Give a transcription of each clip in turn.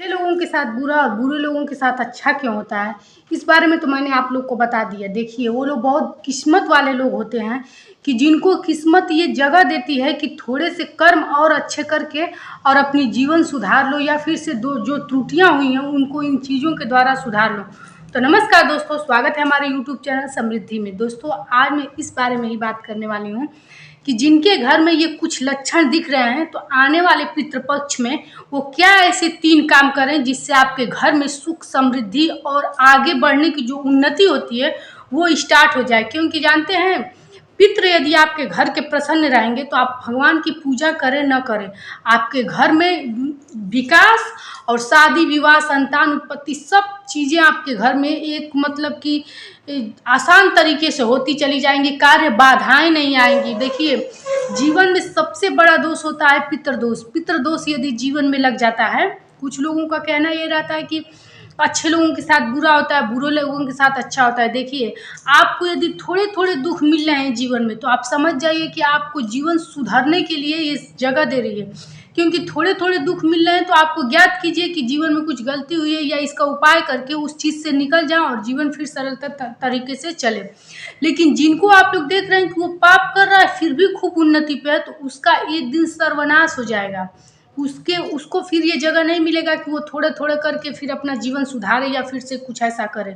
अच्छे लोगों के साथ बुरा और बुरे लोगों के साथ अच्छा क्यों होता है, इस बारे में तो मैंने आप लोग को बता दिया। देखिए, वो लोग बहुत किस्मत वाले लोग होते हैं कि जिनको किस्मत ये जगह देती है कि थोड़े से कर्म और अच्छे करके और अपनी जीवन सुधार लो, या फिर से दो जो त्रुटियां हुई हैं उनको इन चीज़ों के द्वारा सुधार लो। तो नमस्कार दोस्तों, स्वागत है हमारे यूट्यूब चैनल समृद्धि में। दोस्तों, आज मैं इस बारे में ही बात करने वाली हूँ कि जिनके घर में ये कुछ लक्षण दिख रहे हैं, तो आने वाले पितृपक्ष में वो क्या ऐसे 3 काम करें जिससे आपके घर में सुख, समृद्धि और आगे बढ़ने की जो उन्नति होती है वो स्टार्ट हो जाए। क्योंकि जानते हैं, पितृ यदि आपके घर के प्रसन्न रहेंगे तो आप भगवान की पूजा करें न करें, आपके घर में विकास और शादी विवाह, संतान उत्पत्ति, सब चीज़ें आपके घर में एक मतलब कि आसान तरीके से होती चली जाएंगी। कार्य बाधाएं नहीं आएंगी। देखिए, जीवन में सबसे बड़ा दोष होता है पितृदोष। पितृदोष यदि जीवन में लग जाता है, कुछ लोगों का कहना ये रहता है कि अच्छे लोगों के साथ बुरा होता है, बुरे लोगों के साथ अच्छा होता है। देखिए, आपको यदि थोड़े थोड़े दुख मिल रहे हैं जीवन में, तो आप समझ जाइए कि आपको जीवन सुधारने के लिए ये जगह दे रही है। क्योंकि थोड़े थोड़े दुख मिल रहे हैं तो आपको ज्ञात कीजिए कि जीवन में कुछ गलती हुई है, या इसका उपाय करके उस चीज़ से निकल जाएं और जीवन फिर सरल तरीके से चले। लेकिन जिनको आप लोग देख रहे हैं कि वो पाप कर रहा है फिर भी खूब उन्नति पे है, तो उसका एक दिन सर्वनाश हो जाएगा। उसको फिर ये जगह नहीं मिलेगा कि वो थोड़े थोड़े करके फिर अपना जीवन सुधारे या फिर से कुछ ऐसा करे,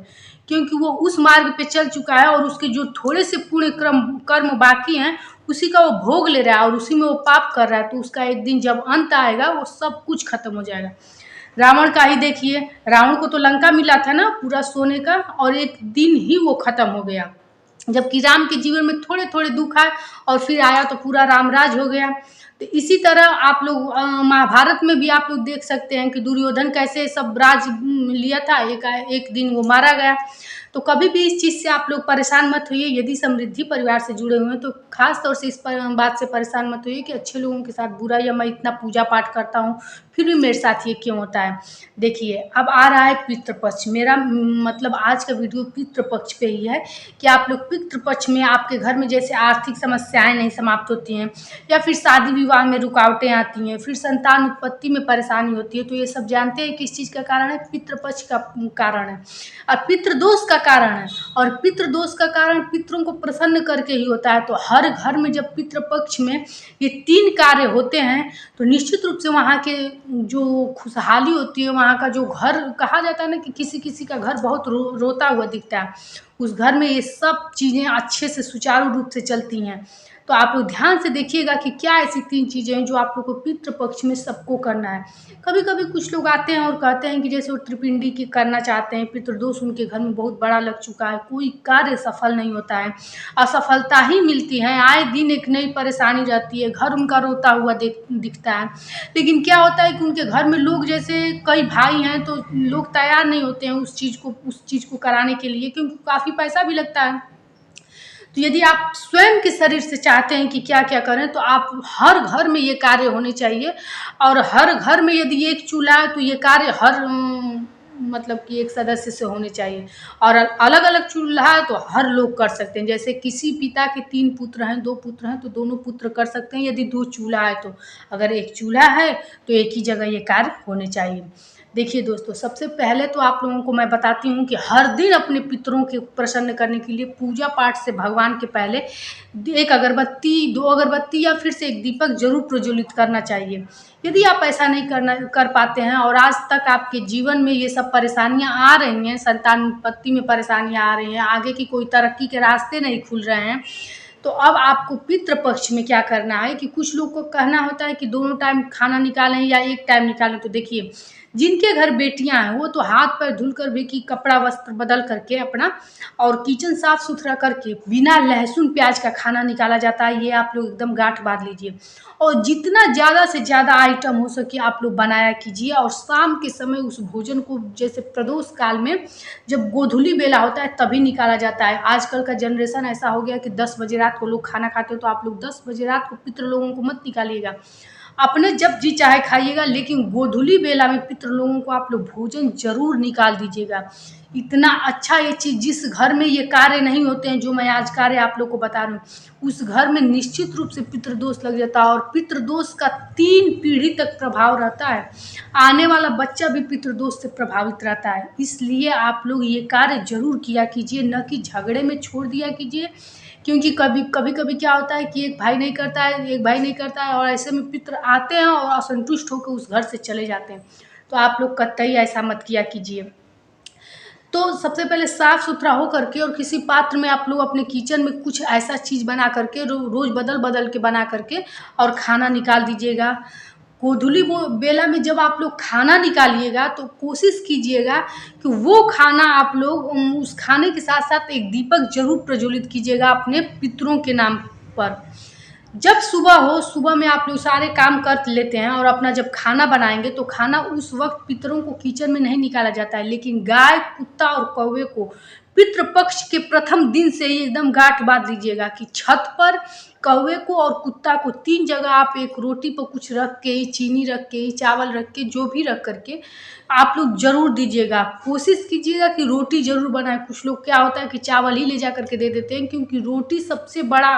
क्योंकि वो उस मार्ग पे चल चुका है और उसके जो थोड़े से पुण्य कर्म बाकी हैं उसी का वो भोग ले रहा है और उसी में वो पाप कर रहा है। तो उसका एक दिन जब अंत आएगा वो सब कुछ खत्म हो जाएगा। रावण का ही देखिए, रावण को तो लंका मिला था ना पूरा सोने का, और एक दिन ही वो खत्म हो गया। जबकि राम के जीवन में थोड़े थोड़े दुख आए और फिर आया तो पूरा रामराज हो गया। तो इसी तरह आप लोग महाभारत में भी आप लोग देख सकते हैं कि दुर्योधन कैसे सब राज लिया था, एक दिन वो मारा गया। तो कभी भी इस चीज़ से आप लोग परेशान मत होइए। यदि समृद्धि परिवार से जुड़े हुए हैं तो खास तौर से इस बात से परेशान मत होइए कि अच्छे लोगों के साथ बुरा, या मैं इतना पूजा पाठ करता हूँ फिर भी मेरे साथ ये क्यों होता है। देखिए, अब आ रहा है पितृपक्ष। मेरा मतलब आज का वीडियो पितृपक्ष पे ही है कि आप लोग पितृपक्ष में आपके घर में जैसे आर्थिक समस्याएं नहीं समाप्त होती हैं, या फिर शादी विवाह में रुकावटें आती हैं, फिर संतान उत्पत्ति में परेशानी होती है, तो ये सब जानते हैं किस चीज़ का कारण है? पितृपक्ष का कारण है और पितृदोष का कारण है। और पितृदोष का कारण पितरों को प्रसन्न करके ही होता है। तो हर घर में जब पितृपक्ष में ये 3 कार्य होते हैं तो निश्चित रूप से वहाँ के जो खुशहाली होती है, वहाँ का जो घर, कहा जाता है ना कि किसी किसी का घर बहुत रोता हुआ दिखता है, उस घर में ये सब चीज़ें अच्छे से सुचारू रूप से चलती हैं। तो आप लोग ध्यान से देखिएगा कि क्या ऐसी 3 चीज़ें हैं जो आप लोग को पितृपक्ष में सबको करना है। कभी कभी कुछ लोग आते हैं और कहते हैं कि जैसे वो त्रिपिंडी की करना चाहते हैं, पितृदोष उनके घर में बहुत बड़ा लग चुका है, कोई कार्य सफल नहीं होता है, असफलता ही मिलती है, आए दिन एक नई परेशानी रहती है, घर उनका रोता हुआ दिखता है। लेकिन क्या होता है कि उनके घर में लोग, जैसे कई भाई हैं, तो लोग तैयार नहीं होते हैं उस चीज़ को कराने के लिए, क्योंकि काफ़ी पैसा भी लगता है। तो यदि आप स्वयं के शरीर से चाहते हैं कि क्या क्या करें, तो आप हर घर में ये कार्य होने चाहिए। और हर घर में यदि एक चूल्हा है तो ये कार्य हर मतलब कि एक सदस्य से होने चाहिए। और अलग अलग चूल्हा है तो हर लोग कर सकते हैं। जैसे किसी पिता के 3 पुत्र हैं, 2 पुत्र हैं, तो दोनों पुत्र कर सकते हैं। यदि 2 चूल्हा है तो, अगर एक चूल्हा है तो एक ही जगह ये कार्य होने चाहिए। देखिए दोस्तों, सबसे पहले तो आप लोगों को मैं बताती हूँ कि हर दिन अपने पितरों के प्रसन्न करने के लिए पूजा पाठ से भगवान के पहले 1 अगरबत्ती, 2 अगरबत्ती या फिर से 1 दीपक जरूर प्रज्वलित करना चाहिए। यदि आप ऐसा नहीं कर पाते हैं और आज तक आपके जीवन में ये सब परेशानियां आ रही हैं, संतान उत्पत्ति में परेशानियां आ रही हैं, आगे की कोई तरक्की के रास्ते नहीं खुल रहे हैं, तो अब आपको पितृपक्ष में क्या करना है कि कुछ लोग को कहना होता है कि दोनों टाइम खाना निकालें या एक टाइम निकालें। तो देखिए, जिनके घर बेटियां हैं वो तो हाथ पैर धुलकर भी कि कपड़ा वस्त्र बदल करके अपना और किचन साफ सुथरा करके बिना लहसुन प्याज का खाना निकाला जाता है। ये आप लोग एकदम गांठ बांध लीजिए, और जितना ज़्यादा से ज़्यादा आइटम हो सके आप लोग बनाया कीजिए। और शाम के समय उस भोजन को, जैसे प्रदोष काल में जब गोधूली बेला होता है तभी निकाला जाता है। आजकल का जनरेशन ऐसा हो गया कि 10 बजे रात को लोग खाना खाते हो, तो आप लोग 10 बजे रात को पितृ लोगों को मत निकालिएगा। अपने जब जी चाहे खाइएगा, लेकिन गोधूली बेला में पितृ लोगों को आप लोग भोजन ज़रूर निकाल दीजिएगा। इतना अच्छा ये चीज़, जिस घर में ये कार्य नहीं होते हैं, जो मैं आज कार्य आप लोग को बता रही हूँ, उस घर में निश्चित रूप से पितृदोष लग जाता है और पितृदोष का 3 पीढ़ी तक प्रभाव रहता है। आने वाला बच्चा भी पितृदोष से प्रभावित रहता है। इसलिए आप लोग ये कार्य ज़रूर किया कीजिए, न कि झगड़े में छोड़ दिया कीजिए। क्योंकि कभी-कभी क्या होता है कि एक भाई नहीं करता है, एक भाई नहीं करता है और ऐसे में पितृ आते हैं और असंतुष्ट होकर उस घर से चले जाते हैं। तो आप लोग कतई ऐसा मत किया कीजिए। तो सबसे पहले साफ-सुथरा हो करके और किसी पात्र में आप लोग अपने किचन में कुछ ऐसा चीज़ बना करके रोज़ बदल-बदल के बना करके और खाना निकाल दीजिएगा। गोधूली बेला में जब आप लोग खाना निकालिएगा तो कोशिश कीजिएगा कि वो खाना आप लोग उस खाने के साथ-साथ एक दीपक ज़रूर प्रज्वलित कीजिएगा अपने पितरों के नाम पर। जब सुबह हो, सुबह में आप लोग सारे काम कर लेते हैं और अपना जब खाना बनाएँगे तो खाना उस वक़्त पितरों को किचन में नहीं निकाला जाता है, लेकिन गाय, कुत्ता और कौवे को पितृ पक्ष के प्रथम दिन से ही एकदम गाँठ बाँध लीजिएगा कि छत पर कौवे को और कुत्ता को 3 जगह आप एक रोटी पर कुछ रख के, चीनी रख के, चावल रख के, जो भी रख कर के आप लोग ज़रूर दीजिएगा। कोशिश कीजिएगा कि रोटी ज़रूर बनाएँ। कुछ लोग क्या होता है कि चावल ही ले जा कर के दे देते हैं, क्योंकि रोटी सबसे बड़ा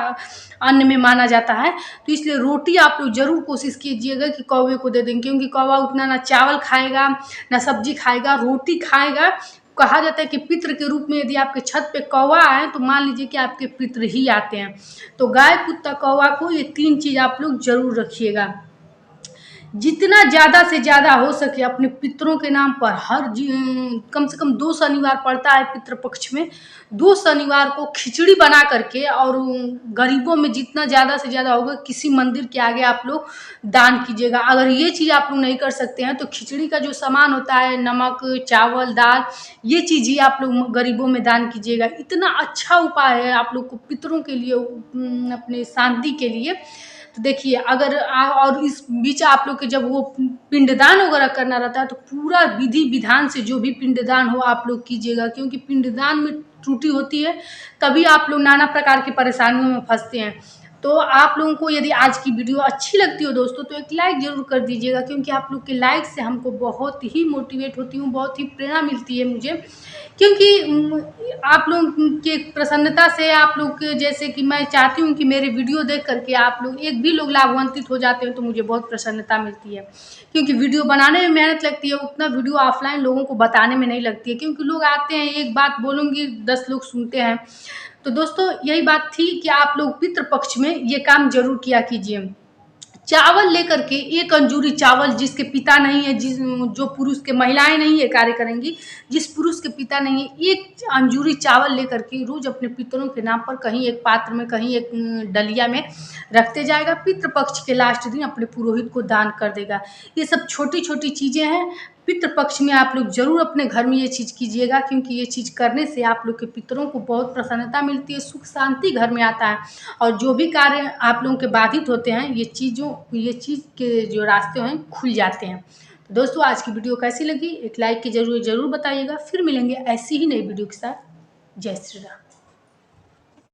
अन्न में माना जाता है। तो इसलिए रोटी आप लोग ज़रूर कोशिश कीजिएगा कि कौवे को दे दें, क्योंकि कौवा उतना ना चावल खाएगा, ना सब्ज़ी खाएगा, रोटी खाएगा। कहा जाता है कि पितृ के रूप में यदि आपके छत पे कौवा आए तो मान लीजिए कि आपके पितृ ही आते हैं। तो गाय, कुत्ता, कौवा को ये 3 चीज़ आप लोग ज़रूर रखिएगा। जितना ज़्यादा से ज़्यादा हो सके अपने पितरों के नाम पर कम से कम 2 शनिवार पड़ता है पितृ पक्ष में। 2 शनिवार को खिचड़ी बना करके और गरीबों में जितना ज़्यादा से ज़्यादा होगा किसी मंदिर के आगे आप लोग दान कीजिएगा। अगर ये चीज़ आप लोग नहीं कर सकते हैं तो खिचड़ी का जो सामान होता है, नमक, चावल, दाल, ये चीज़ ही आप लोग गरीबों में दान कीजिएगा। इतना अच्छा उपाय है आप लोग को पितरों के लिए, अपने शांति के लिए। तो देखिए, अगर और इस बीच आप लोग के जब वो पिंडदान वगैरह करना रहता है तो पूरा विधि विधान से जो भी पिंडदान हो आप लोग कीजिएगा, क्योंकि पिंडदान में त्रुटि होती है तभी आप लोग नाना प्रकार की परेशानियों में फंसते हैं। तो आप लोगों को यदि आज की वीडियो अच्छी लगती हो दोस्तों तो एक लाइक ज़रूर कर दीजिएगा, क्योंकि आप लोग के लाइक से हमको बहुत ही मोटिवेट होती हूँ, बहुत ही प्रेरणा मिलती है मुझे। क्योंकि आप लोग के प्रसन्नता से, आप लोग के जैसे कि मैं चाहती हूँ कि मेरे वीडियो देख करके आप लोग एक भी लोग लाभान्वित हो जाते हैं तो मुझे बहुत प्रसन्नता मिलती है। क्योंकि वीडियो बनाने में मेहनत लगती है, उतना वीडियो ऑफलाइन लोगों को बताने में नहीं लगती है, क्योंकि लोग आते हैं, एक बात बोलूँगी 10 लोग सुनते हैं। तो दोस्तों यही बात थी कि आप लोग पितृ पक्ष में ये काम ज़रूर किया कीजिए। चावल लेकर के, एक अंजूरी चावल, जिसके पिता नहीं है, जो पुरुष के, महिलाएं नहीं ये कार्य करेंगी, जिस पुरुष के पिता नहीं है, एक अंजूरी चावल लेकर के रोज अपने पितरों के नाम पर कहीं एक पात्र में, कहीं एक डलिया में रखते जाएगा। पितृ पक्ष के लास्ट दिन अपने पुरोहित को दान कर देगा। ये सब छोटी छोटी चीज़ें हैं। पितृ पक्ष में आप लोग ज़रूर अपने घर में ये चीज़ कीजिएगा, क्योंकि ये चीज़ करने से आप लोग के पितरों को बहुत प्रसन्नता मिलती है, सुख शांति घर में आता है और जो भी कार्य आप लोगों के बाधित होते हैं, ये चीज़ के जो रास्ते हैं खुल जाते हैं। तो दोस्तों आज की वीडियो कैसी लगी, एक लाइक के ज़रूर बताइएगा। फिर मिलेंगे ऐसी ही नई वीडियो के साथ। जय श्री राम।